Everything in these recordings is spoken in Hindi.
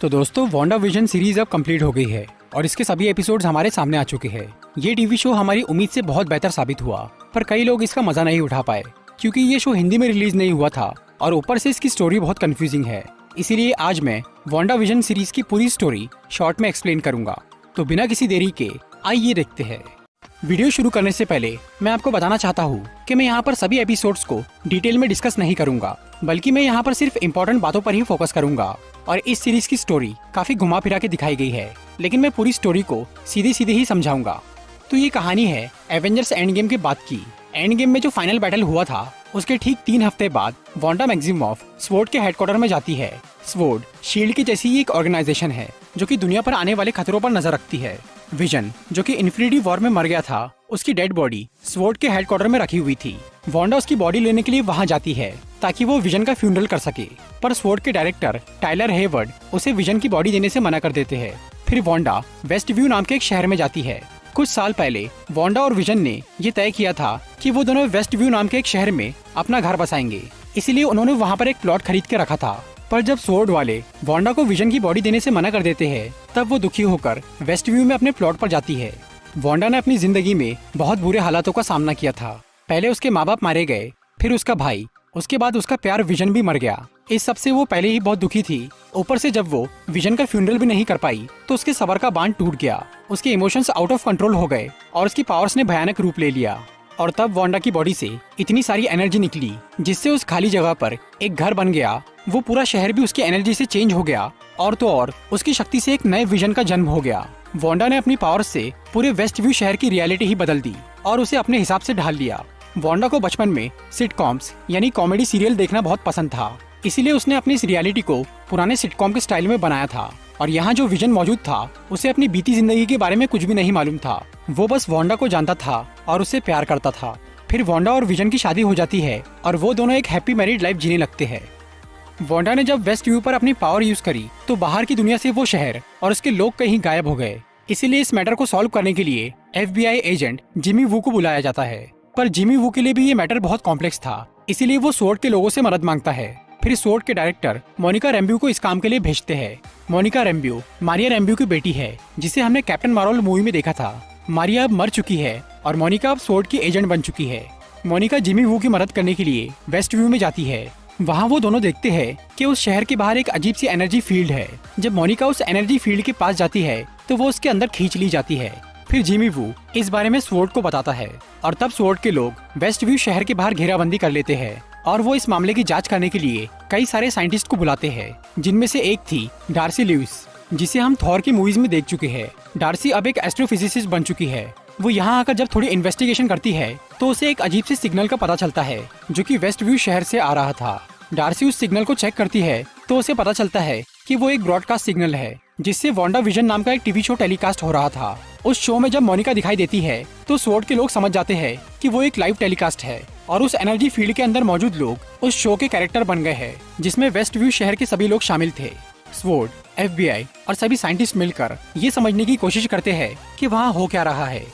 तो दोस्तों वांडा विजन सीरीज अब कंप्लीट हो गई है और इसके सभी एपिसोड्स हमारे सामने आ चुके हैं। ये टीवी शो हमारी उम्मीद से बहुत बेहतर साबित हुआ, पर कई लोग इसका मजा नहीं उठा पाए क्योंकि ये शो हिंदी में रिलीज नहीं हुआ था और ऊपर से इसकी स्टोरी बहुत कंफ्यूजिंग है। इसीलिए आज मैं वांडा विजन सीरीज की पूरी स्टोरी शॉर्ट में एक्सप्लेन करूंगा। तो बिना किसी देरी के आइए देखते हैं। वीडियो शुरू करने से पहले मैं आपको बताना चाहता हूँ कि मैं यहाँ पर सभी एपिसोड्स को डिटेल में डिस्कस नहीं करूंगा, बल्कि मैं यहाँ पर सिर्फ इम्पोर्टेंट बातों पर ही फोकस करूंगा। और इस सीरीज की स्टोरी काफी घुमा फिरा के दिखाई गई है, लेकिन मैं पूरी स्टोरी को सीधे सीधे ही समझाऊंगा। तो ये कहानी है एवेंजर्स एंड गेम के बाद की। एंड गेम में जो फाइनल बैटल हुआ था उसके ठीक 3 हफ्ते बाद वांडा मैक्सिमॉफ स्वॉर्ड के हेडक्वार्टर में जाती है। स्वॉर्ड शील्ड की जैसी एक ऑर्गेनाइजेशन है जो कि दुनिया पर आने वाले खतरों पर नजर रखती है। विजन जो कि इन्फिनिटी वॉर में मर गया था, उसकी डेड बॉडी स्वॉर्ड के हेडक्वार्टर में रखी हुई थी। वांडा उसकी बॉडी लेने के लिए वहां जाती है ताकि वो विजन का फ्यूनरल कर सके, पर स्वॉर्ड के डायरेक्टर टाइलर हेवर्ड उसे विजन की बॉडी देने से मना कर देते हैं। फिर वांडा वेस्ट व्यू नाम के एक शहर में जाती है। कुछ साल पहले वांडा और विजन ने ये तय किया था कि वो दोनों वेस्ट व्यू नाम के एक शहर में अपना घर बसाएंगे, इसीलिए उन्होंने वहाँ पर एक प्लॉट खरीद के रखा था। पर जब स्वॉर्ड वाले वांडा को विजन की बॉडी देने से मना कर देते हैं, तब वो दुखी होकर वेस्ट व्यू में अपने प्लॉट पर जाती है। वांडा ने अपनी जिंदगी में बहुत बुरे हालातों का सामना किया था। पहले उसके माँ बाप मारे गए, फिर उसका भाई, उसके बाद उसका प्यार विजन भी मर गया। इस सब से वो पहले ही बहुत दुखी थी। ऊपर से जब वो विजन का फ्यूनरल भी नहीं कर पाई तो उसके सबर का बांध टूट गया। उसके इमोशंस आउट ऑफ कंट्रोल हो गए और उसकी पावर्स ने भयानक रूप ले लिया। और तब वांडा की बॉडी से इतनी सारी एनर्जी निकली जिससे उस खाली जगह पर एक घर बन गया। वो पूरा शहर भी उसकी एनर्जी से चेंज हो गया और तो और उसकी शक्ति से एक नए विजन का जन्म हो गया। वांडा ने अपनी पावर से पूरे वेस्ट व्यू शहर की रियलिटी ही बदल दी और उसे अपने हिसाब से ढाल लिया। वांडा को बचपन में सिटकॉम्स यानी कॉमेडी सीरियल देखना बहुत पसंद था, इसीलिए उसने अपनी इस रियलिटी को पुराने सिटकॉम के स्टाइल में बनाया था। और यहाँ जो विजन मौजूद था उसे अपनी बीती जिंदगी के बारे में कुछ भी नहीं मालूम था। वो बस वांडा को जानता था और उससे प्यार करता था। फिर वांडा और विजन की शादी हो जाती है और वो दोनों एक हैप्पी मैरिड लाइफ जीने लगते हैं। वांडा ने जब वेस्ट व्यू पर अपनी पावर यूज करी तो बाहर की दुनिया से वो शहर और उसके लोग कहीं गायब हो गए। इसीलिए इस मैटर को सॉल्व करने के लिए FBI एजेंट जिमी वू को बुलाया जाता है। पर जिमी वू के लिए भी ये मैटर बहुत कॉम्प्लेक्स था, इसीलिए वो स्वॉर्ड के लोगों से मदद मांगता है। फिर स्वॉर्ड के डायरेक्टर मोनिका रैम्ब्यू को इस काम के लिए भेजते हैं। मोनिका रैम्ब्यू मारिया रैम्ब्यू की बेटी है, जिसे हमने कैप्टन मार्वल मूवी में देखा था। मारिया अब मर चुकी है और मोनिका अब स्वॉर्ड की एजेंट बन चुकी है। मोनिका जिमी वू की मदद करने के लिए वेस्ट व्यू में जाती है। वहाँ वो दोनों देखते हैं कि उस शहर के बाहर एक अजीब सी एनर्जी फील्ड है। जब मोनिका उस एनर्जी फील्ड के पास जाती है तो वो उसके अंदर खींच ली जाती है। फिर जिमी वू इस बारे में स्वॉर्ड को बताता है और तब स्वॉर्ड के लोग वेस्ट व्यू शहर के बाहर घेराबंदी कर लेते हैं और वो इस मामले की जांच करने के लिए कई सारे साइंटिस्ट को बुलाते हैं, जिनमें से एक थी डार्सी ल्यूइस, जिसे हम थॉर की मूवीज में देख चुके हैं। डार्सी अब एक एस्ट्रोफिजिसिस्ट बन चुकी है। वो यहाँ आकर जब थोड़ी इन्वेस्टिगेशन करती है तो उसे एक अजीब से सिग्नल का पता चलता है जो कि वेस्ट व्यू शहर से आ रहा था। डार्सी उस सिग्नल को चेक करती है तो उसे पता चलता है कि वो एक ब्रॉडकास्ट सिग्नल है जिससे वांडा विजन नाम का एक टीवी शो टेलीकास्ट हो रहा था। उस शो में जब मोनिका दिखाई देती है तो स्वॉर्ड के लोग समझ जाते हैं कि वो एक लाइव टेलीकास्ट है और उस एनर्जी फील्ड के अंदर मौजूद लोग उस शो के कैरेक्टर बन गए हैं, जिसमें वेस्ट व्यू शहर के सभी लोग शामिल थे। स्वॉर्ड, FBI और सभी साइंटिस्ट मिलकर ये समझने की कोशिश करते हैं कि वहाँ हो क्या रहा है।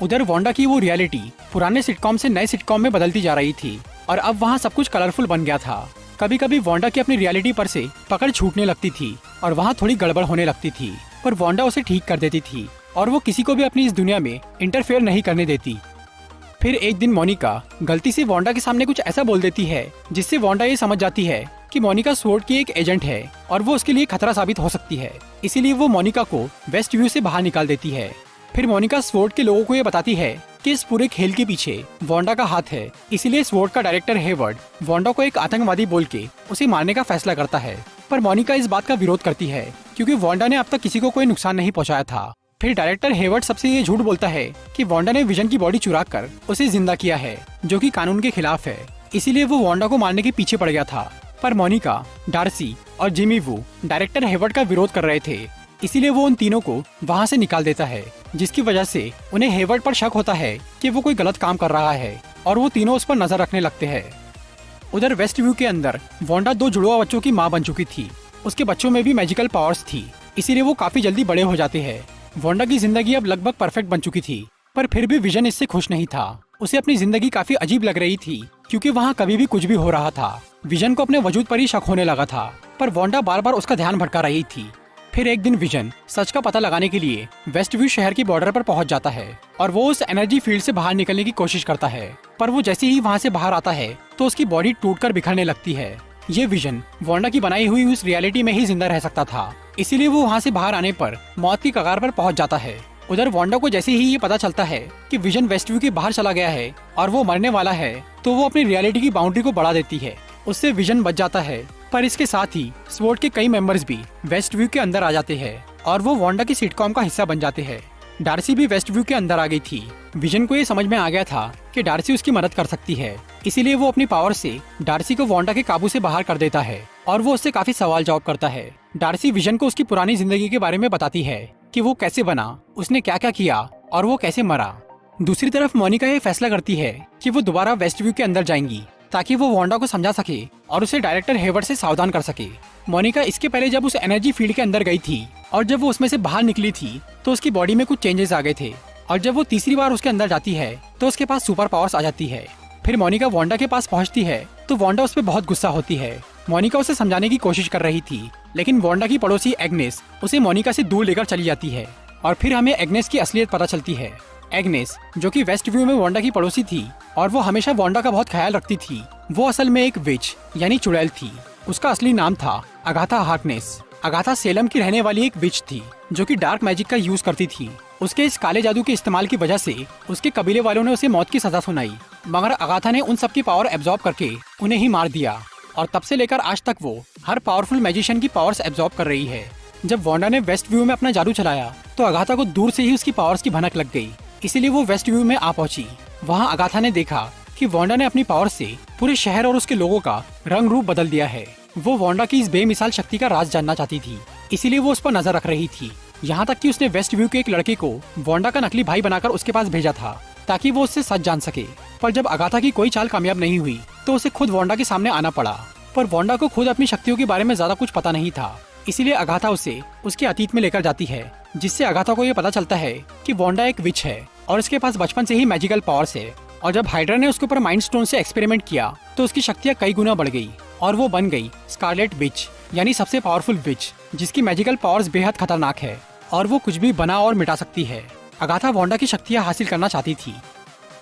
उधर वांडा की वो रियलिटी पुराने सिटकॉम से नए सिटकॉम में बदलती जा रही थी और अब वहाँ सब कुछ कलरफुल बन गया था। कभी कभी वांडा की अपनी रियलिटी पर से पकड़ छूटने लगती थी और वहाँ थोड़ी गड़बड़ होने लगती थी, पर वांडा उसे ठीक कर देती थी और वो किसी को भी अपनी इस दुनिया में इंटरफेयर नहीं करने देती। फिर एक दिन मोनिका गलती से वांडा के सामने कुछ ऐसा बोल देती है जिससे वांडा ये समझ जाती है कि मोनिका स्वॉर्ड की एक एजेंट है और वो उसके लिए खतरा साबित हो सकती है। इसीलिए वो मोनिका को वेस्ट व्यू से बाहर निकाल देती है। फिर मोनिका स्वॉर्ड के लोगों को ये बताती है कि इस पूरे खेल के पीछे वांडा का हाथ है। इसीलिए स्वॉर्ड का डायरेक्टर हेवर्ड वांडा को एक आतंकवादी बोल के उसे मारने का फैसला करता है। पर मोनिका इस बात का विरोध करती है क्योंकि वांडा ने अब तक किसी को कोई नुकसान नहीं पहुंचाया था। फिर डायरेक्टर हेवर्ड सबसे ये झूठ बोलता है कि वांडा ने विजन की बॉडी चुरा कर उसे जिंदा किया है, जो कि कानून के खिलाफ है। इसीलिए वो वांडा को मारने के पीछे पड़ गया था। पर मोनिका, डार्सी और जिमी वू डायरेक्टर हेवर्ड का विरोध कर रहे थे, इसीलिए वो उन तीनों को वहाँ से निकाल देता है, जिसकी वजह से उन्हें हेवर्ड पर शक होता है कि वो कोई गलत काम कर रहा है और वो तीनों उस पर नजर रखने लगते हैं। उधर वेस्ट व्यू के अंदर वांडा 2 जुड़वा बच्चों की माँ बन चुकी थी। उसके बच्चों में भी मैजिकल पावर्स थी, इसीलिए वो काफी जल्दी बड़े हो जाते हैं। वांडा की जिंदगी अब लगभग परफेक्ट बन चुकी थी, पर फिर भी विजन इससे खुश नहीं था। उसे अपनी जिंदगी काफी अजीब लग रही थी क्योंकि वहाँ कभी भी कुछ भी हो रहा था। विजन को अपने वजूद पर ही शक होने लगा था। पर वांडा बार बार उसका ध्यान भटका रही थी। फिर एक दिन विजन सच का पता लगाने के लिए वेस्ट व्यू शहर की बॉर्डर पर पहुंच जाता है और वो उस एनर्जी फील्ड से बाहर निकलने की कोशिश करता है, पर वो जैसे ही वहां से बाहर आता है तो उसकी बॉडी टूटकर बिखरने लगती है। ये विजन वांडा की बनाई हुई उस रियलिटी में ही जिंदा रह सकता था, इसीलिए वो वहाँ से बाहर आने पर मौत की कगार पर पहुंच जाता है। उधर वांडा को जैसे ही ये पता चलता है कि विजन वेस्ट व्यू के बाहर चला गया है और वो मरने वाला है, तो वो अपनी रियलिटी की बाउंड्री को बढ़ा देती है। उससे विजन बच जाता है, पर इसके साथ ही स्वॉर्ड के कई मेंबर्स भी वेस्ट व्यू के अंदर आ जाते हैं और वो वांडा की सिटकॉम का हिस्सा बन जाते हैं। डार्सी भी वेस्ट व्यू के अंदर आ गई थी। विजन को ये समझ में आ गया था कि डार्सी उसकी मदद कर सकती है, इसीलिए वो अपनी पावर से डार्सी को वांडा के काबू से बाहर कर देता है और वो उससे काफी सवाल जवाब करता है। डार्सी विजन को उसकी पुरानी जिंदगी के बारे में बताती है कि वो कैसे बना, उसने क्या क्या किया और वो कैसे मरा। दूसरी तरफ मोनिका ये फैसला करती है कि वो दोबारा वेस्ट व्यू के अंदर जाएंगी ताकि वो वांडा को समझा सके और उसे डायरेक्टर हेवर्ड से सावधान कर सके। मोनिका इसके पहले जब उस एनर्जी फील्ड के अंदर गई थी और जब वो उसमें से बाहर निकली थी तो उसकी बॉडी में कुछ चेंजेस आ गए थे, और जब वो तीसरी बार उसके अंदर जाती है तो उसके पास सुपर पावर्स आ जाती है। फिर मोनिका वांडा के पास पहुंचती है तो वांडा उस पर बहुत गुस्सा होती है। मोनिका उसे समझाने की कोशिश कर रही थी, लेकिन वांडा की पड़ोसी एग्नेस उसे मोनिका से दूर लेकर चली जाती है और फिर हमें एग्नेस की असलियत पता चलती है। एग्नेस, जो कि वेस्ट व्यू में वांडा की पड़ोसी थी और वो हमेशा वांडा का बहुत ख्याल रखती थी, वो असल में एक विच यानी चुड़ैल थी। उसका असली नाम था अगाथा हार्कनेस। अगाथा सेलम की रहने वाली एक विच थी जो कि डार्क मैजिक का यूज करती थी। उसके इस काले जादू के इस्तेमाल की वजह से उसके कबीले वालों ने उसे मौत की सजा सुनाई, मगर अगाथा ने उन सबकी पावर एब्जॉर्ब करके उन्हें ही मार दिया और तब से लेकर आज तक वो हर पावरफुल मैजिशियन की पावर्स एब्जॉर्ब कर रही है। जब वांडा ने वेस्ट व्यू में अपना जादू चलाया तो अगाथा को दूर से ही उसकी पावर्स की भनक लग गई, इसीलिए वो वेस्ट व्यू में आ पहुंची। वहाँ अगाथा ने देखा कि वांडा ने अपनी पावर से पूरे शहर और उसके लोगों का रंग रूप बदल दिया है। वो वांडा की इस बेमिसाल शक्ति का राज जानना चाहती थी, इसीलिए वो उस पर नजर रख रही थी। यहाँ तक कि उसने वेस्ट व्यू के एक लड़के को वांडा का नकली भाई बनाकर उसके पास भेजा था ताकि वो उससे सच जान सके। पर जब अगाथा की कोई चाल कामयाब नहीं हुई तो उसे खुद वांडा के सामने आना पड़ा। पर वांडा को खुद अपनी शक्तियों के बारे में ज्यादा कुछ पता नहीं था, इसीलिए अगाथा उसे उसके अतीत में लेकर जाती है, जिससे अगाथा को ये पता चलता है कि वांडा एक विच है और इसके पास बचपन से ही मैजिकल पावर्स है। और जब हाइड्रा ने उसके ऊपर माइंड स्टोन से एक्सपेरिमेंट किया तो उसकी शक्तियाँ कई गुना बढ़ गई और वो बन गई स्कारलेट विच यानी सबसे पावरफुल विच, जिसकी मैजिकल पावर्स बेहद खतरनाक है और वो कुछ भी बना और मिटा सकती है। अगाथा वांडा की शक्तियाँ हासिल करना चाहती थी।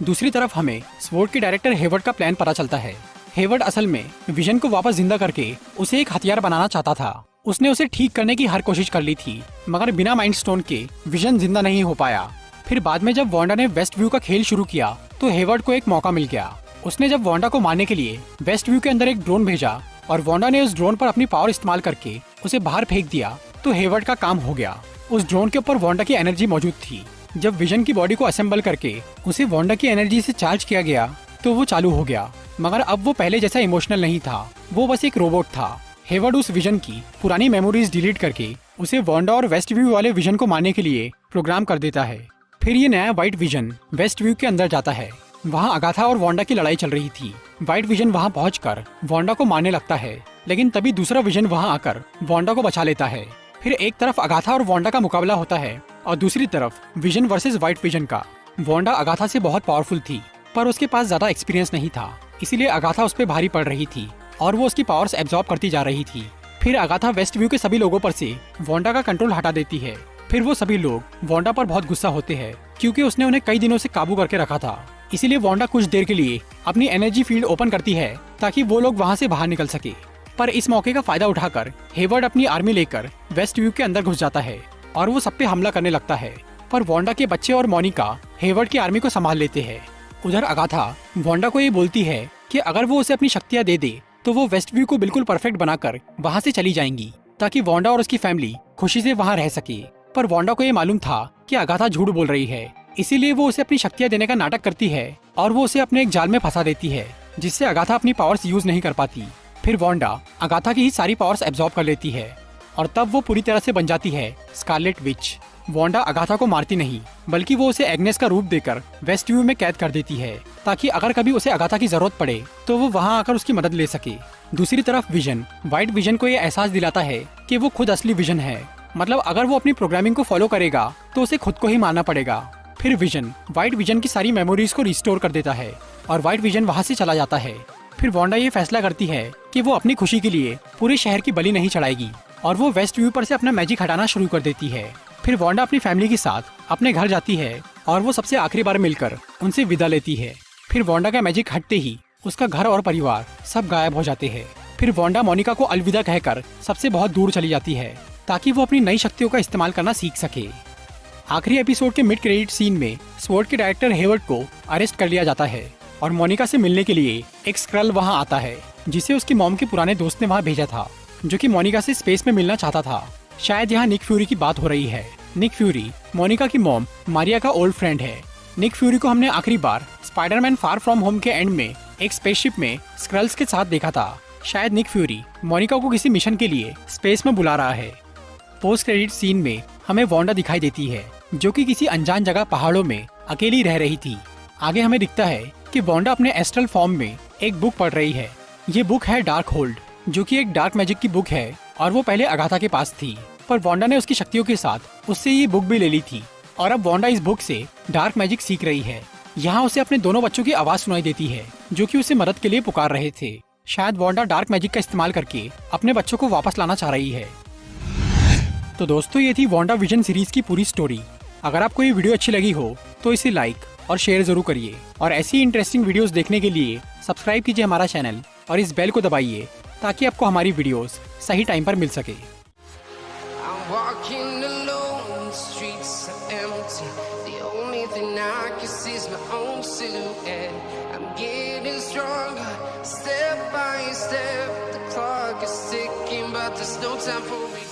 दूसरी तरफ हमें स्वॉर्ड के डायरेक्टर हेवर्ड का प्लान पता चलता है। हेवर्ड असल में विजन को वापस जिंदा करके उसे एक हथियार बनाना चाहता था। उसने उसे ठीक करने की हर कोशिश कर ली थी, मगर बिना माइंड स्टोन के विजन जिंदा नहीं हो पाया। फिर बाद में जब वांडा ने वेस्ट व्यू का खेल शुरू किया तो हेवर्ड को एक मौका मिल गया। उसने जब वांडा को मारने के लिए वेस्ट व्यू के अंदर एक ड्रोन भेजा और वांडा ने उस ड्रोन पर अपनी पावर इस्तेमाल करके उसे बाहर फेंक दिया तो हेवर्ड का काम हो गया। उस ड्रोन के ऊपर वांडा की एनर्जी मौजूद थी। जब विजन की बॉडी को असेंबल करके उसे वांडा की एनर्जी से चार्ज किया गया तो वो चालू हो गया, मगर अब वो पहले जैसा इमोशनल नहीं था, वो बस एक रोबोट था। हेवर्ड उस विजन की पुरानी मेमोरीज डिलीट करके उसे वांडा और वेस्ट व्यू वाले विजन को मारने के लिए प्रोग्राम कर देता है। फिर ये नया व्हाइट विजन वेस्ट व्यू के अंदर जाता है। वहाँ अगाथा और वांडा की लड़ाई चल रही थी। व्हाइट विजन वहाँ पहुंचकर वांडा को मारने लगता है, लेकिन तभी दूसरा विजन वहाँ आकर वांडा को बचा लेता है। फिर एक तरफ अगाथा और वांडा का मुकाबला होता है और दूसरी तरफ विजन वर्सेस व्हाइट विजन का। वांडा अगाथा से बहुत पावरफुल थी, पर उसके पास ज्यादा एक्सपीरियंस नहीं था, इसीलिए अगाथा उस पर भारी पड़ रही थी और वो उसकी पावर्स एब्जॉर्ब करती जा रही थी। फिर अगाथा वेस्ट व्यू के सभी लोगों पर से वांडा का कंट्रोल हटा देती है। फिर वो सभी लोग वांडा पर बहुत गुस्सा होते हैं क्योंकि उसने उन्हें कई दिनों से काबू करके रखा था। इसीलिए वांडा कुछ देर के लिए अपनी एनर्जी फील्ड ओपन करती है ताकि वो लोग वहाँ से बाहर निकल सके। पर इस मौके का फायदा उठाकर हेवर्ड अपनी आर्मी लेकर वेस्ट व्यू के अंदर घुस जाता है और वो सब पे हमला करने लगता है। पर वांडा के बच्चे और मोनिका हेवर्ड की आर्मी को संभाल लेते हैं। उधर अगाथा वांडा को ये बोलती है कि अगर वो उसे अपनी शक्तियाँ दे दे तो वो वेस्ट व्यू को बिल्कुल परफेक्ट बनाकर वहाँ से चली जाएंगी ताकि वांडा और उसकी फैमिली खुशी से वहाँ रह सके। पर वांडा को ये मालूम था कि अगाथा झूठ बोल रही है, इसीलिए वो उसे अपनी शक्तियाँ देने का नाटक करती है और वो उसे अपने एक जाल में फंसा देती है, जिससे अगाथा अपनी पावर्स यूज नहीं कर पाती। फिर वांडा अगाथा की ही सारी पावर्स एब्जॉर्ब कर लेती है और तब वो पूरी तरह से बन जाती है स्कारलेट विच। वांडा अगाथा को मारती नहीं, बल्कि वो उसे एग्नेस का रूप देकर वेस्ट व्यू में कैद कर देती है ताकि अगर कभी उसे अगाथा की जरूरत पड़े तो वो वहाँ आकर उसकी मदद ले सके। दूसरी तरफ विजन व्हाइट विजन को ये एहसास दिलाता है कि वो खुद असली विजन है, मतलब अगर वो अपनी प्रोग्रामिंग को फॉलो करेगा तो उसे खुद को ही मारना पड़ेगा। फिर विजन व्हाइट विजन की सारी मेमोरीज को रिस्टोर कर देता है और व्हाइट विजन वहाँ से चला जाता है। फिर वांडा ये फैसला करती है कि वो अपनी खुशी के लिए पूरे शहर की बलि नहीं चढ़ाएगी और वो वेस्ट व्यू पर से अपना मैजिक हटाना शुरू कर देती है। फिर वांडा अपनी फैमिली के साथ अपने घर जाती है और वो सबसे आखिरी बार मिलकर उनसे विदा लेती है। फिर वांडा का मैजिक हटते ही उसका घर और परिवार सब गायब हो जाते हैं। फिर वांडा मोनिका को अलविदा कहकर सबसे बहुत दूर चली जाती है ताकि वो अपनी नई शक्तियों का इस्तेमाल करना सीख सके। आखिरी एपिसोड के मिड क्रेडिट सीन में स्वॉर्ड के डायरेक्टर हेवर्ड को अरेस्ट कर लिया जाता है और मोनिका से मिलने के लिए एक स्क्रल वहां आता है जिसे उसकी मॉम के पुराने दोस्त ने वहां भेजा था, जो कि मोनिका से स्पेस में मिलना चाहता था। शायद यहाँ निक फ्यूरी की बात हो रही है। निक फ्यूरी मोनिका की मॉम मारिया का ओल्ड फ्रेंड है। निक फ्यूरी को हमने आखिरी बार स्पाइडरमैन फार फ्रॉम होम के एंड में एक स्पेसशिप में स्क्रल्स के साथ देखा था। शायद निक फ्यूरी मोनिका को किसी मिशन के लिए स्पेस में बुला रहा है। पोस्ट क्रेडिट सीन में हमें वांडा दिखाई देती है जो कि किसी अनजान जगह पहाड़ों में अकेली रह रही थी। आगे हमें दिखता है कि वांडा अपने एस्ट्रल फॉर्म में एक बुक पढ़ रही है। ये बुक है डार्क होल्ड, जो कि एक डार्क मैजिक की बुक है और वो पहले अगाथा के पास थी, पर वांडा ने उसकी शक्तियों के साथ उससे ये बुक भी ले ली थी और अब वांडा इस बुक से डार्क मैजिक सीख रही है। यहाँ उसे अपने दोनों बच्चों की आवाज सुनाई देती है जो कि उसे मदद के लिए पुकार रहे थे। शायद वांडा डार्क मैजिक का इस्तेमाल करके अपने बच्चों को वापस लाना चाह रही है। तो दोस्तों, ये थी वांडा विजन सीरीज की पूरी स्टोरी। अगर आपको ये वीडियो अच्छी लगी हो तो इसे लाइक और शेयर जरूर करिए और ऐसी इंटरेस्टिंग वीडियोस देखने के लिए सब्सक्राइब कीजिए हमारा चैनल और इस बेल को दबाइए ताकि आपको हमारी वीडियोस सही टाइम पर मिल सके। I'm walking alone, the streets are empty. The only thing I can see is my own silhouette. I'm getting stronger, step by step. The clock is ticking, but there's no time for me.